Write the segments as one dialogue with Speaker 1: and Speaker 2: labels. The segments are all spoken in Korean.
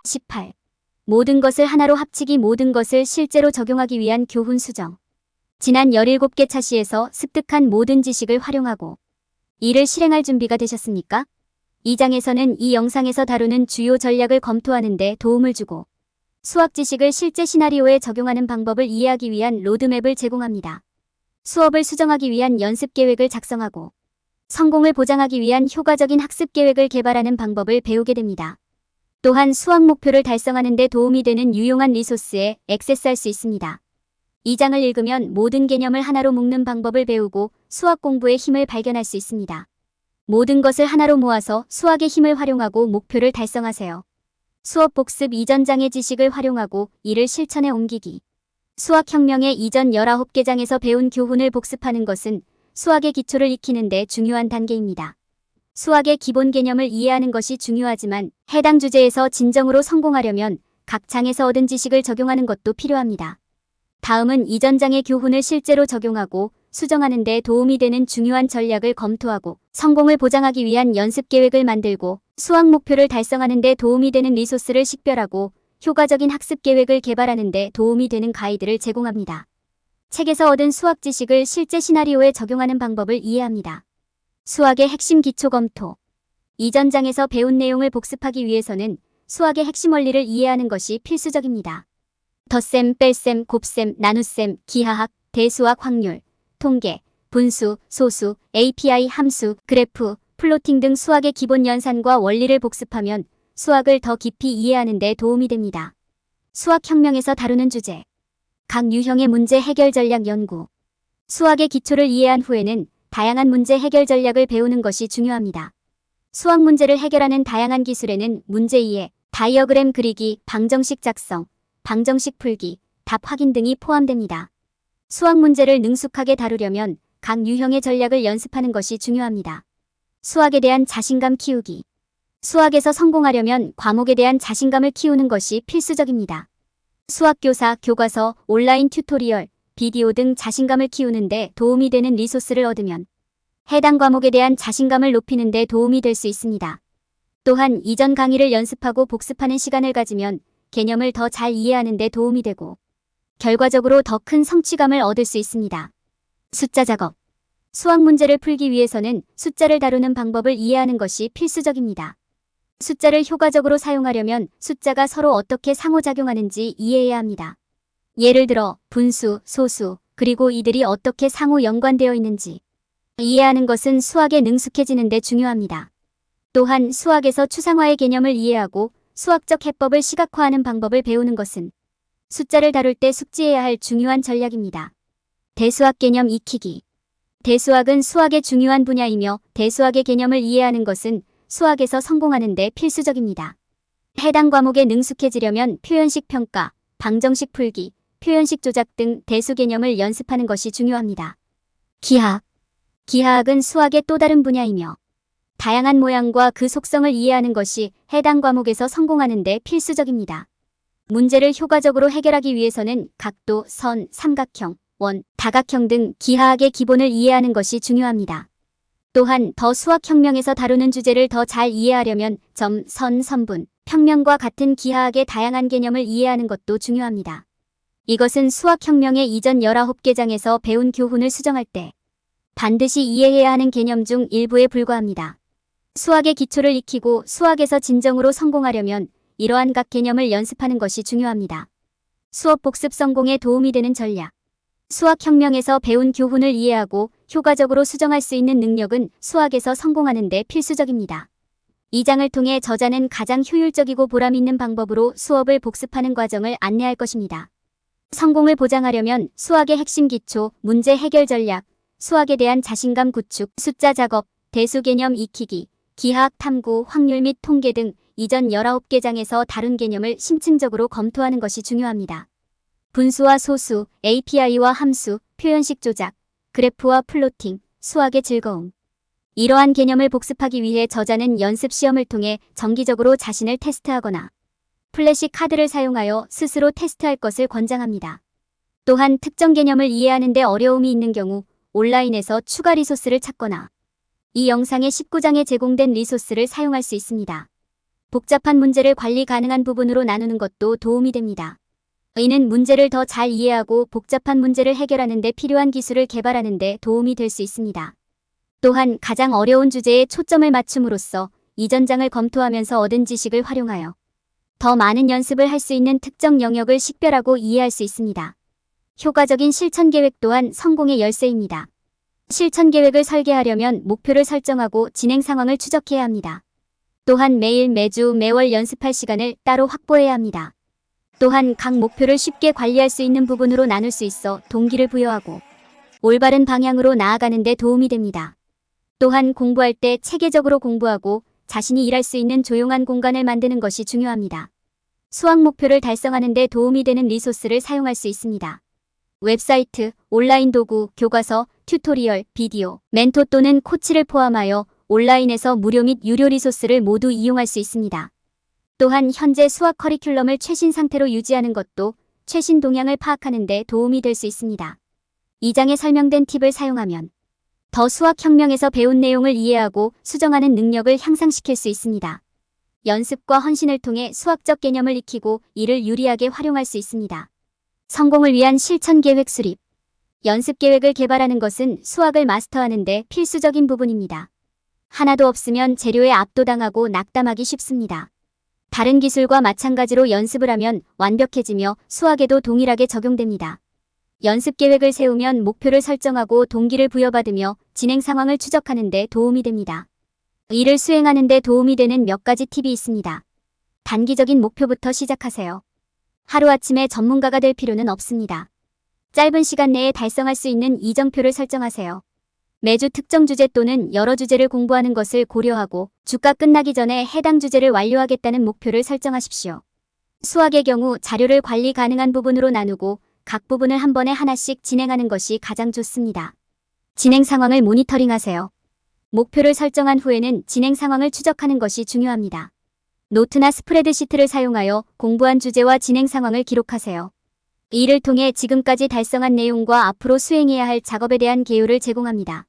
Speaker 1: 18. 모든 것을 하나로 합치기. 모든 것을 실제로 적용하기 위한 교훈 수정. 지난 17개 차시에서 습득한 모든 지식을 활용하고 이를 실행할 준비가 되셨습니까? 이 장에서는 이 영상에서 다루는 주요 전략을 검토하는 데 도움을 주고 수학 지식을 실제 시나리오에 적용하는 방법을 이해하기 위한 로드맵을 제공합니다. 수업을 수정하기 위한 연습 계획을 작성하고 성공을 보장하기 위한 효과적인 학습 계획을 개발하는 방법을 배우게 됩니다. 또한 수학 목표를 달성하는 데 도움이 되는 유용한 리소스에 액세스할 수 있습니다. 이 장을 읽으면 모든 개념을 하나로 묶는 방법을 배우고 수학 공부의 힘을 발견할 수 있습니다. 모든 것을 하나로 모아서 수학의 힘을 활용하고 목표를 달성하세요. 수업 복습 이전 장의 지식을 활용하고 이를 실천에 옮기기. 수학혁명의 이전 19개 장에서 배운 교훈을 복습하는 것은 수학의 기초를 익히는 데 중요한 단계입니다. 수학의 기본 개념을 이해하는 것이 중요하지만 해당 주제에서 진정으로 성공하려면 각 장에서 얻은 지식을 적용하는 것도 필요합니다. 다음은 이전 장의 교훈을 실제로 적용하고 수정하는 데 도움이 되는 중요한 전략을 검토하고 성공을 보장하기 위한 연습 계획을 만들고 수학 목표를 달성하는 데 도움이 되는 리소스를 식별하고 효과적인 학습 계획을 개발하는 데 도움이 되는 가이드를 제공합니다. 책에서 얻은 수학 지식을 실제 시나리오에 적용하는 방법을 이해합니다. 수학의 핵심 기초 검토. 이전 장에서 배운 내용을 복습하기 위해서는 수학의 핵심 원리를 이해하는 것이 필수적입니다. 덧셈, 뺄셈, 곱셈, 나눗셈, 기하학, 대수학, 확률, 통계, 분수, 소수, API 함수, 그래프, 플로팅 등 수학의 기본 연산과 원리를 복습하면 수학을 더 깊이 이해하는 데 도움이 됩니다. 수학혁명에서 다루는 주제. 각 유형의 문제 해결 전략 연구. 수학의 기초를 이해한 후에는 다양한 문제 해결 전략을 배우는 것이 중요합니다. 수학 문제를 해결하는 다양한 기술에는 문제 이해, 다이어그램 그리기, 방정식 작성, 방정식 풀기, 답 확인 등이 포함됩니다. 수학 문제를 능숙하게 다루려면 각 유형의 전략을 연습하는 것이 중요합니다. 수학에 대한 자신감 키우기. 수학에서 성공하려면 과목에 대한 자신감을 키우는 것이 필수적입니다. 수학교사, 교과서, 온라인 튜토리얼, 비디오 등 자신감을 키우는 데 도움이 되는 리소스를 얻으면 해당 과목에 대한 자신감을 높이는 데 도움이 될 수 있습니다. 또한 이전 강의를 연습하고 복습하는 시간을 가지면 개념을 더 잘 이해하는 데 도움이 되고 결과적으로 더 큰 성취감을 얻을 수 있습니다. 숫자 작업. 수학 문제를 풀기 위해서는 숫자를 다루는 방법을 이해하는 것이 필수적입니다. 숫자를 효과적으로 사용하려면 숫자가 서로 어떻게 상호작용하는지 이해해야 합니다. 예를 들어 분수, 소수, 그리고 이들이 어떻게 상호 연관되어 있는지 이해하는 것은 수학에 능숙해지는 데 중요합니다. 또한 수학에서 추상화의 개념을 이해하고 수학적 해법을 시각화하는 방법을 배우는 것은 숫자를 다룰 때 숙지해야 할 중요한 전략입니다. 대수학 개념 익히기. 대수학은 수학의 중요한 분야이며 대수학의 개념을 이해하는 것은 수학에서 성공하는 데 필수적입니다. 해당 과목에 능숙해지려면 표현식 평가, 방정식 풀기, 표현식 조작 등 대수 개념을 연습하는 것이 중요합니다. 기하학. 기하학은 수학의 또 다른 분야이며 다양한 모양과 그 속성을 이해하는 것이 해당 과목에서 성공하는 데 필수적입니다. 문제를 효과적으로 해결하기 위해서는 각도, 선, 삼각형, 원, 다각형 등 기하학의 기본을 이해하는 것이 중요합니다. 또한 더 수학혁명에서 다루는 주제를 더 잘 이해하려면 점, 선, 선분, 평면과 같은 기하학의 다양한 개념을 이해하는 것도 중요합니다. 이것은 수학혁명의 이전 19개 장에서 배운 교훈을 수정할 때 반드시 이해해야 하는 개념 중 일부에 불과합니다. 수학의 기초를 익히고 수학에서 진정으로 성공하려면 이러한 각 개념을 연습하는 것이 중요합니다. 수업 복습 성공에 도움이 되는 전략. 수학혁명에서 배운 교훈을 이해하고 효과적으로 수정할 수 있는 능력은 수학에서 성공하는 데 필수적입니다. 이 장을 통해 저자는 가장 효율적이고 보람 있는 방법으로 수업을 복습하는 과정을 안내할 것입니다. 성공을 보장하려면 수학의 핵심 기초, 문제 해결 전략, 수학에 대한 자신감 구축, 숫자 작업, 대수 개념 익히기, 기하학 탐구, 확률 및 통계 등 이전 19개 장에서 다룬 개념을 심층적으로 검토하는 것이 중요합니다. 분수와 소수, API와 함수, 표현식 조작, 그래프와 플로팅, 수학의 즐거움. 이러한 개념을 복습하기 위해 저자는 연습 시험을 통해 정기적으로 자신을 테스트하거나 플래시 카드를 사용하여 스스로 테스트할 것을 권장합니다. 또한 특정 개념을 이해하는 데 어려움이 있는 경우 온라인에서 추가 리소스를 찾거나 이 영상의 19장에 제공된 리소스를 사용할 수 있습니다. 복잡한 문제를 관리 가능한 부분으로 나누는 것도 도움이 됩니다. 이는 문제를 더 잘 이해하고 복잡한 문제를 해결하는 데 필요한 기술을 개발하는 데 도움이 될 수 있습니다. 또한 가장 어려운 주제에 초점을 맞춤으로써 이전 장을 검토하면서 얻은 지식을 활용하여 더 많은 연습을 할 수 있는 특정 영역을 식별하고 이해할 수 있습니다. 효과적인 실천 계획 또한 성공의 열쇠입니다. 실천 계획을 설계하려면 목표를 설정하고 진행 상황을 추적해야 합니다. 또한 매일, 매주, 매월 연습할 시간을 따로 확보해야 합니다. 또한 각 목표를 쉽게 관리할 수 있는 부분으로 나눌 수 있어 동기를 부여하고 올바른 방향으로 나아가는 데 도움이 됩니다. 또한 공부할 때 체계적으로 공부하고 자신이 일할 수 있는 조용한 공간을 만드는 것이 중요합니다. 수학 목표를 달성하는 데 도움이 되는 리소스를 사용할 수 있습니다. 웹사이트, 온라인 도구, 교과서, 튜토리얼, 비디오, 멘토 또는 코치를 포함하여 온라인에서 무료 및 유료 리소스를 모두 이용할 수 있습니다. 또한 현재 수학 커리큘럼을 최신 상태로 유지하는 것도 최신 동향을 파악하는 데 도움이 될 수 있습니다. 이 장에 설명된 팁을 사용하면 더 수학혁명에서 배운 내용을 이해하고 수정하는 능력을 향상시킬 수 있습니다. 연습과 헌신을 통해 수학적 개념을 익히고 이를 유리하게 활용할 수 있습니다. 성공을 위한 실천 계획 수립. 연습 계획을 개발하는 것은 수학을 마스터하는 데 필수적인 부분입니다. 하나도 없으면 재료에 압도당하고 낙담하기 쉽습니다. 다른 기술과 마찬가지로 연습을 하면 완벽해지며 수학에도 동일하게 적용됩니다. 연습 계획을 세우면 목표를 설정하고 동기를 부여받으며 진행 상황을 추적하는 데 도움이 됩니다. 이를 수행하는 데 도움이 되는 몇 가지 팁이 있습니다. 단기적인 목표부터 시작하세요. 하루아침에 전문가가 될 필요는 없습니다. 짧은 시간 내에 달성할 수 있는 이정표를 설정하세요. 매주 특정 주제 또는 여러 주제를 공부하는 것을 고려하고 주가 끝나기 전에 해당 주제를 완료하겠다는 목표를 설정하십시오. 수학의 경우 자료를 관리 가능한 부분으로 나누고 각 부분을 한 번에 하나씩 진행하는 것이 가장 좋습니다. 진행 상황을 모니터링하세요. 목표를 설정한 후에는 진행 상황을 추적하는 것이 중요합니다. 노트나 스프레드시트를 사용하여 공부한 주제와 진행 상황을 기록하세요. 이를 통해 지금까지 달성한 내용과 앞으로 수행해야 할 작업에 대한 개요를 제공합니다.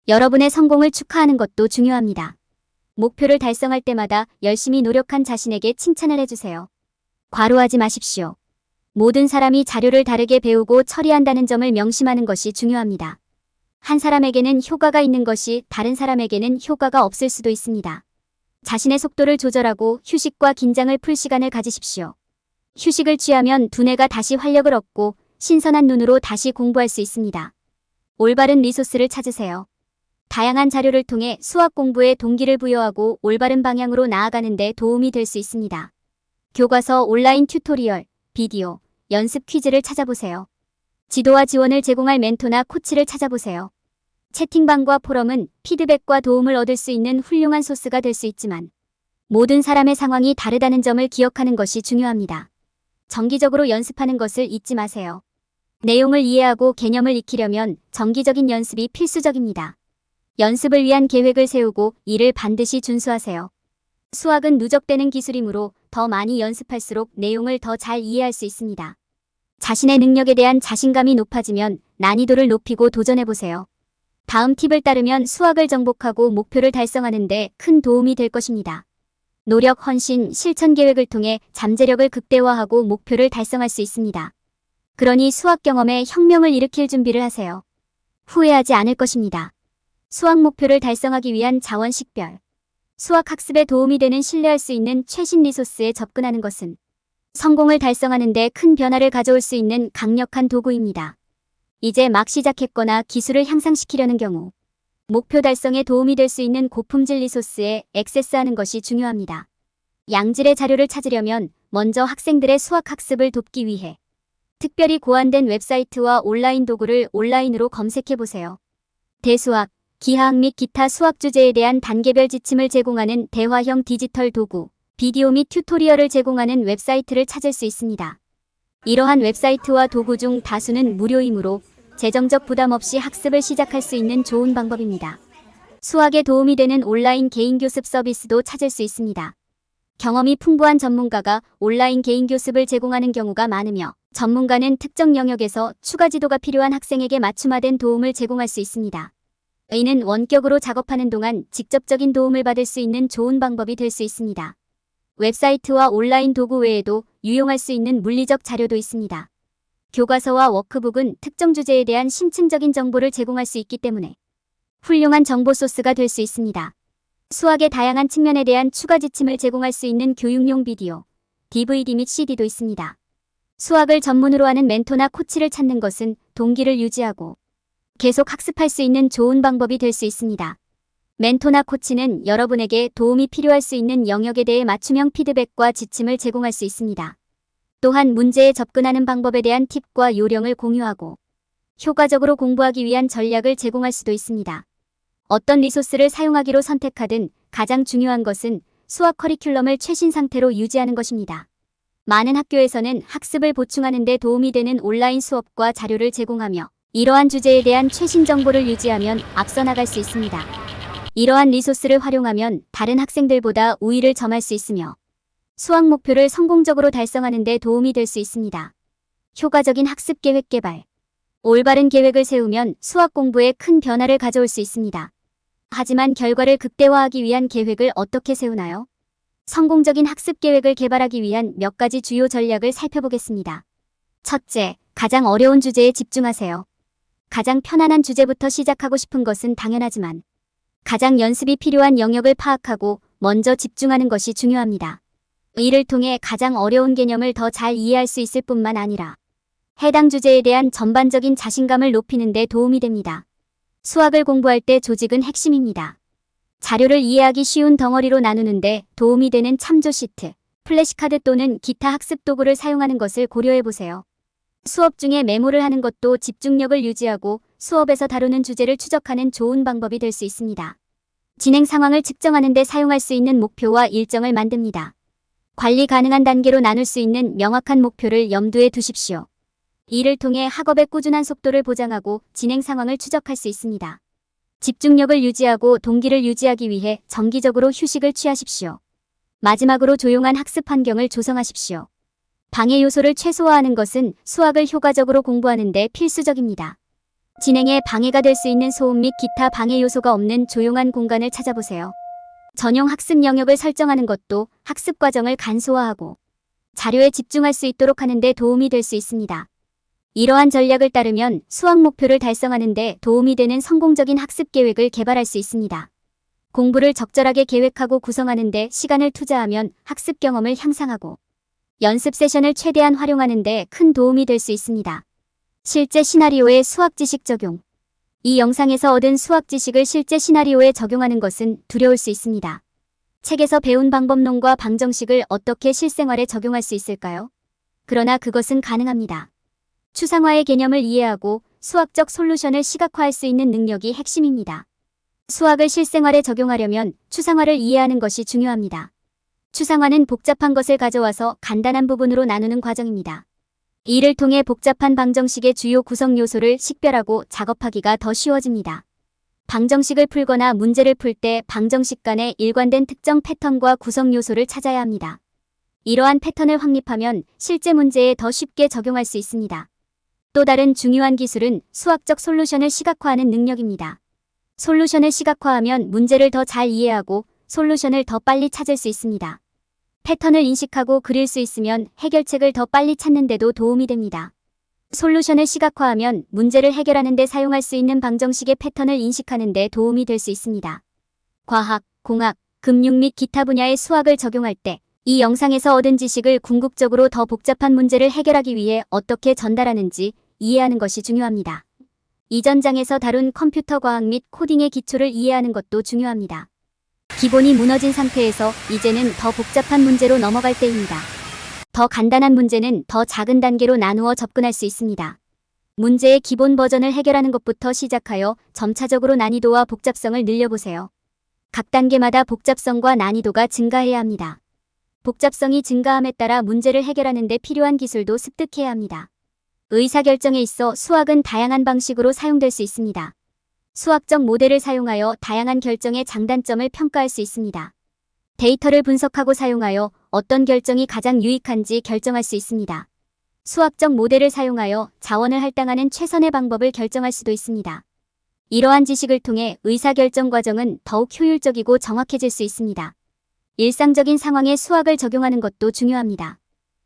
Speaker 1: 여러분의 성공을 축하하는 것도 중요합니다. 목표를 달성할 때마다 열심히 노력한 자신에게 칭찬을 해주세요. 과로하지 마십시오. 모든 사람이 자료를 다르게 배우고 처리한다는 점을 명심하는 것이 중요합니다. 한 사람에게는 효과가 있는 것이 다른 사람에게는 효과가 없을 수도 있습니다. 자신의 속도를 조절하고 휴식과 긴장을 풀 시간을 가지십시오. 휴식을 취하면 두뇌가 다시 활력을 얻고 신선한 눈으로 다시 공부할 수 있습니다. 올바른 리소스를 찾으세요. 다양한 자료를 통해 수학 공부에 동기를 부여하고 올바른 방향으로 나아가는 데 도움이 될 수 있습니다. 교과서, 온라인 튜토리얼, 비디오, 연습 퀴즈를 찾아보세요. 지도와 지원을 제공할 멘토나 코치를 찾아보세요. 채팅방과 포럼은 피드백과 도움을 얻을 수 있는 훌륭한 소스가 될 수 있지만 모든 사람의 상황이 다르다는 점을 기억하는 것이 중요합니다. 정기적으로 연습하는 것을 잊지 마세요. 내용을 이해하고 개념을 익히려면 정기적인 연습이 필수적입니다. 연습을 위한 계획을 세우고 이를 반드시 준수하세요. 수학은 누적되는 기술이므로 더 많이 연습할수록 내용을 더 잘 이해할 수 있습니다. 자신의 능력에 대한 자신감이 높아지면 난이도를 높이고 도전해보세요. 다음 팁을 따르면 수학을 정복하고 목표를 달성하는 데 큰 도움이 될 것입니다. 노력, 헌신, 실천 계획을 통해 잠재력을 극대화하고 목표를 달성할 수 있습니다. 그러니 수학 경험에 혁명을 일으킬 준비를 하세요. 후회하지 않을 것입니다. 수학 목표를 달성하기 위한 자원 식별. 수학 학습에 도움이 되는 신뢰할 수 있는 최신 리소스에 접근하는 것은 성공을 달성하는 데 큰 변화를 가져올 수 있는 강력한 도구입니다. 이제 막 시작했거나 기술을 향상시키려는 경우 목표 달성에 도움이 될 수 있는 고품질 리소스에 액세스하는 것이 중요합니다. 양질의 자료를 찾으려면 먼저 학생들의 수학 학습을 돕기 위해 특별히 고안된 웹사이트와 온라인 도구를 온라인으로 검색해보세요. 대수학, 기하학 및 기타 수학 주제에 대한 단계별 지침을 제공하는 대화형 디지털 도구, 비디오 및 튜토리얼을 제공하는 웹사이트를 찾을 수 있습니다. 이러한 웹사이트와 도구 중 다수는 무료이므로 재정적 부담 없이 학습을 시작할 수 있는 좋은 방법입니다. 수학에 도움이 되는 온라인 개인 교습 서비스도 찾을 수 있습니다. 경험이 풍부한 전문가가 온라인 개인 교습을 제공하는 경우가 많으며 전문가는 특정 영역에서 추가 지도가 필요한 학생에게 맞춤화된 도움을 제공할 수 있습니다. 이는 원격으로 작업하는 동안 직접적인 도움을 받을 수 있는 좋은 방법이 될 수 있습니다. 웹사이트와 온라인 도구 외에도 유용할 수 있는 물리적 자료도 있습니다. 교과서와 워크북은 특정 주제에 대한 심층적인 정보를 제공할 수 있기 때문에 훌륭한 정보 소스가 될 수 있습니다. 수학의 다양한 측면에 대한 추가 지침을 제공할 수 있는 교육용 비디오, DVD 및 CD도 있습니다. 수학을 전문으로 하는 멘토나 코치를 찾는 것은 동기를 유지하고 계속 학습할 수 있는 좋은 방법이 될 수 있습니다. 멘토나 코치는 여러분에게 도움이 필요할 수 있는 영역에 대해 맞춤형 피드백과 지침을 제공할 수 있습니다. 또한 문제에 접근하는 방법에 대한 팁과 요령을 공유하고 효과적으로 공부하기 위한 전략을 제공할 수도 있습니다. 어떤 리소스를 사용하기로 선택하든 가장 중요한 것은 수학 커리큘럼을 최신 상태로 유지하는 것입니다. 많은 학교에서는 학습을 보충하는 데 도움이 되는 온라인 수업과 자료를 제공하며 이러한 주제에 대한 최신 정보를 유지하면 앞서 나갈 수 있습니다. 이러한 리소스를 활용하면 다른 학생들보다 우위를 점할 수 있으며 수학 목표를 성공적으로 달성하는 데 도움이 될 수 있습니다. 효과적인 학습 계획 개발. 올바른 계획을 세우면 수학 공부에 큰 변화를 가져올 수 있습니다. 하지만 결과를 극대화하기 위한 계획을 어떻게 세우나요? 성공적인 학습 계획을 개발하기 위한 몇 가지 주요 전략을 살펴보겠습니다. 첫째, 가장 어려운 주제에 집중하세요. 가장 편안한 주제부터 시작하고 싶은 것은 당연하지만 가장 연습이 필요한 영역을 파악하고 먼저 집중하는 것이 중요합니다. 이를 통해 가장 어려운 개념을 더 잘 이해할 수 있을 뿐만 아니라 해당 주제에 대한 전반적인 자신감을 높이는 데 도움이 됩니다. 수학을 공부할 때 조직은 핵심입니다. 자료를 이해하기 쉬운 덩어리로 나누는데 도움이 되는 참조 시트, 플래시카드 또는 기타 학습 도구를 사용하는 것을 고려해보세요. 수업 중에 메모를 하는 것도 집중력을 유지하고 수업에서 다루는 주제를 추적하는 좋은 방법이 될 수 있습니다. 진행 상황을 측정하는 데 사용할 수 있는 목표와 일정을 만듭니다. 관리 가능한 단계로 나눌 수 있는 명확한 목표를 염두에 두십시오. 이를 통해 학업의 꾸준한 속도를 보장하고 진행 상황을 추적할 수 있습니다. 집중력을 유지하고 동기를 유지하기 위해 정기적으로 휴식을 취하십시오. 마지막으로 조용한 학습 환경을 조성하십시오. 방해 요소를 최소화하는 것은 수학을 효과적으로 공부하는 데 필수적입니다. 진행에 방해가 될 수 있는 소음 및 기타 방해 요소가 없는 조용한 공간을 찾아보세요. 전용 학습 영역을 설정하는 것도 학습 과정을 간소화하고 자료에 집중할 수 있도록 하는 데 도움이 될 수 있습니다. 이러한 전략을 따르면 수학 목표를 달성하는 데 도움이 되는 성공적인 학습 계획을 개발할 수 있습니다. 공부를 적절하게 계획하고 구성하는 데 시간을 투자하면 학습 경험을 향상하고 연습 세션을 최대한 활용하는 데 큰 도움이 될 수 있습니다. 실제 시나리오의 수학 지식 적용. 이 영상에서 얻은 수학 지식을 실제 시나리오에 적용하는 것은 두려울 수 있습니다. 책에서 배운 방법론과 방정식을 어떻게 실생활에 적용할 수 있을까요? 그러나 그것은 가능합니다. 추상화의 개념을 이해하고 수학적 솔루션을 시각화할 수 있는 능력이 핵심입니다. 수학을 실생활에 적용하려면 추상화를 이해하는 것이 중요합니다. 추상화는 복잡한 것을 가져와서 간단한 부분으로 나누는 과정입니다. 이를 통해 복잡한 방정식의 주요 구성 요소를 식별하고 작업하기가 더 쉬워집니다. 방정식을 풀거나 문제를 풀 때 방정식 간의 일관된 특정 패턴과 구성 요소를 찾아야 합니다. 이러한 패턴을 확립하면 실제 문제에 더 쉽게 적용할 수 있습니다. 또 다른 중요한 기술은 수학적 솔루션을 시각화하는 능력입니다. 솔루션을 시각화하면 문제를 더 잘 이해하고 솔루션을 더 빨리 찾을 수 있습니다. 패턴을 인식하고 그릴 수 있으면 해결책을 더 빨리 찾는 데도 도움이 됩니다. 솔루션을 시각화하면 문제를 해결하는 데 사용할 수 있는 방정식의 패턴을 인식하는 데 도움이 될 수 있습니다. 과학, 공학, 금융 및 기타 분야의 수학을 적용할 때 이 영상에서 얻은 지식을 궁극적으로 더 복잡한 문제를 해결하기 위해 어떻게 전달하는지 이해하는 것이 중요합니다. 이전 장에서 다룬 컴퓨터 과학 및 코딩의 기초를 이해하는 것도 중요합니다. 기본이 무너진 상태에서 이제는 더 복잡한 문제로 넘어갈 때입니다. 더 간단한 문제는 더 작은 단계로 나누어 접근할 수 있습니다. 문제의 기본 버전을 해결하는 것부터 시작하여 점차적으로 난이도와 복잡성을 늘려보세요. 각 단계마다 복잡성과 난이도가 증가해야 합니다. 복잡성이 증가함에 따라 문제를 해결하는 데 필요한 기술도 습득해야 합니다. 의사결정에 있어 수학은 다양한 방식으로 사용될 수 있습니다. 수학적 모델을 사용하여 다양한 결정의 장단점을 평가할 수 있습니다. 데이터를 분석하고 사용하여 어떤 결정이 가장 유익한지 결정할 수 있습니다. 수학적 모델을 사용하여 자원을 할당하는 최선의 방법을 결정할 수도 있습니다. 이러한 지식을 통해 의사결정 과정은 더욱 효율적이고 정확해질 수 있습니다. 일상적인 상황에 수학을 적용하는 것도 중요합니다.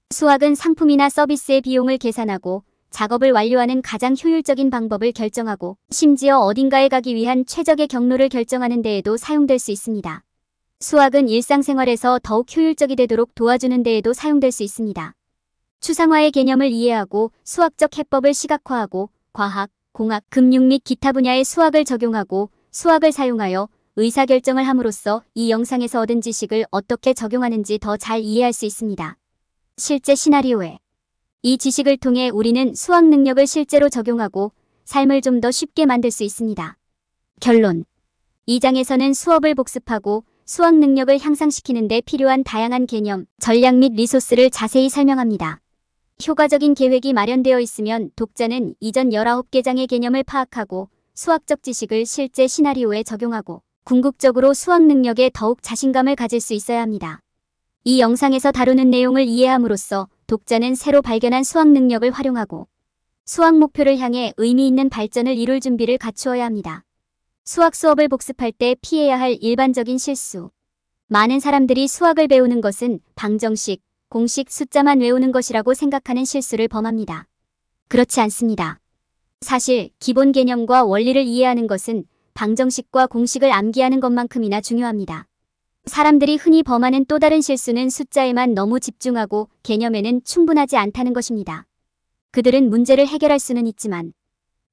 Speaker 1: 수학은 상품이나 서비스의 비용을 계산하고 작업을 완료하는 가장 효율적인 방법을 결정하고 심지어 어딘가에 가기 위한 최적의 경로를 결정하는 데에도 사용될 수 있습니다. 수학은 일상생활에서 더욱 효율적이 되도록 도와주는 데에도 사용될 수 있습니다. 추상화의 개념을 이해하고 수학적 해법을 시각화하고 과학, 공학, 금융 및 기타 분야의 수학을 적용하고 수학을 사용하여 의사결정을 함으로써 이 영상에서 얻은 지식을 어떻게 적용하는지 더 잘 이해할 수 있습니다. 실제 시나리오에 이 지식을 통해 우리는 수학 능력을 실제로 적용하고 삶을 좀 더 쉽게 만들 수 있습니다. 결론. 이 장에서는 수업을 복습하고 수학 능력을 향상시키는 데 필요한 다양한 개념, 전략 및 리소스를 자세히 설명합니다. 효과적인 계획이 마련되어 있으면 독자는 이전 19개 장의 개념을 파악하고 수학적 지식을 실제 시나리오에 적용하고 궁극적으로 수학 능력에 더욱 자신감을 가질 수 있어야 합니다. 이 영상에서 다루는 내용을 이해함으로써 독자는 새로 발견한 수학 능력을 활용하고 수학 목표를 향해 의미 있는 발전을 이룰 준비를 갖추어야 합니다. 수학 수업을 복습할 때 피해야 할 일반적인 실수. 많은 사람들이 수학을 배우는 것은 방정식, 공식, 숫자만 외우는 것이라고 생각하는 실수를 범합니다. 그렇지 않습니다. 사실 기본 개념과 원리를 이해하는 것은 방정식과 공식을 암기하는 것만큼이나 중요합니다. 사람들이 흔히 범하는 또 다른 실수는 숫자에만 너무 집중하고 개념에는 충분하지 않다는 것입니다. 그들은 문제를 해결할 수는 있지만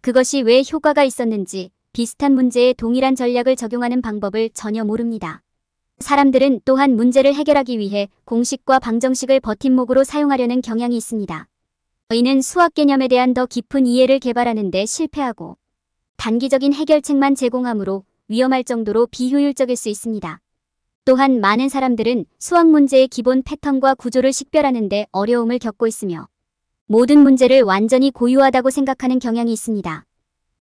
Speaker 1: 그것이 왜 효과가 있었는지 비슷한 문제에 동일한 전략을 적용하는 방법을 전혀 모릅니다. 사람들은 또한 문제를 해결하기 위해 공식과 방정식을 버팀목으로 사용하려는 경향이 있습니다. 이는 수학 개념에 대한 더 깊은 이해를 개발하는 데 실패하고 단기적인 해결책만 제공하므로 위험할 정도로 비효율적일 수 있습니다. 또한 많은 사람들은 수학 문제의 기본 패턴과 구조를 식별하는 데 어려움을 겪고 있으며 모든 문제를 완전히 고유하다고 생각하는 경향이 있습니다.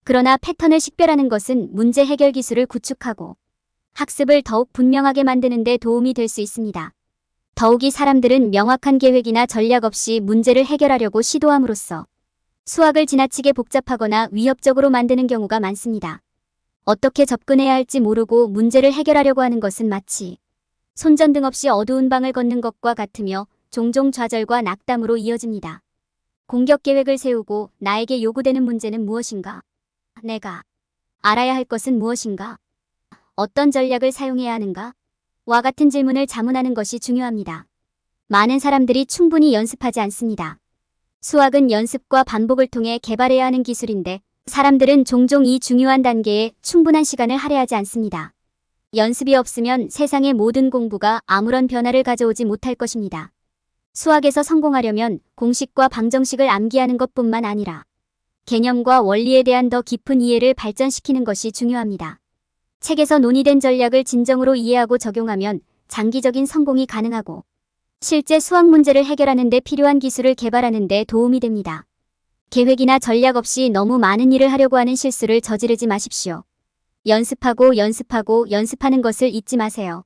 Speaker 1: 그러나 패턴을 식별하는 것은 문제 해결 기술을 구축하고 학습을 더욱 분명하게 만드는 데 도움이 될 수 있습니다. 더욱이 사람들은 명확한 계획이나 전략 없이 문제를 해결하려고 시도함으로써 수학을 지나치게 복잡하거나 위협적으로 만드는 경우가 많습니다. 어떻게 접근해야 할지 모르고 문제를 해결하려고 하는 것은 마치 손전등 없이 어두운 방을 걷는 것과 같으며 종종 좌절과 낙담으로 이어집니다. 공격 계획을 세우고 나에게 요구되는 문제는 무엇인가? 내가 알아야 할 것은 무엇인가? 어떤 전략을 사용해야 하는가? 와 같은 질문을 자문하는 것이 중요합니다. 많은 사람들이 충분히 연습하지 않습니다. 수학은 연습과 반복을 통해 개발해야 하는 기술인데 사람들은 종종 이 중요한 단계에 충분한 시간을 할애하지 않습니다. 연습이 없으면 세상의 모든 공부가 아무런 변화를 가져오지 못할 것입니다. 수학에서 성공하려면 공식과 방정식을 암기하는 것뿐만 아니라 개념과 원리에 대한 더 깊은 이해를 발전시키는 것이 중요합니다. 책에서 논의된 전략을 진정으로 이해하고 적용하면 장기적인 성공이 가능하고 실제 수학 문제를 해결하는 데 필요한 기술을 개발하는 데 도움이 됩니다. 계획이나 전략 없이 너무 많은 일을 하려고 하는 실수를 저지르지 마십시오. 연습하고 연습하고 연습하는 것을 잊지 마세요.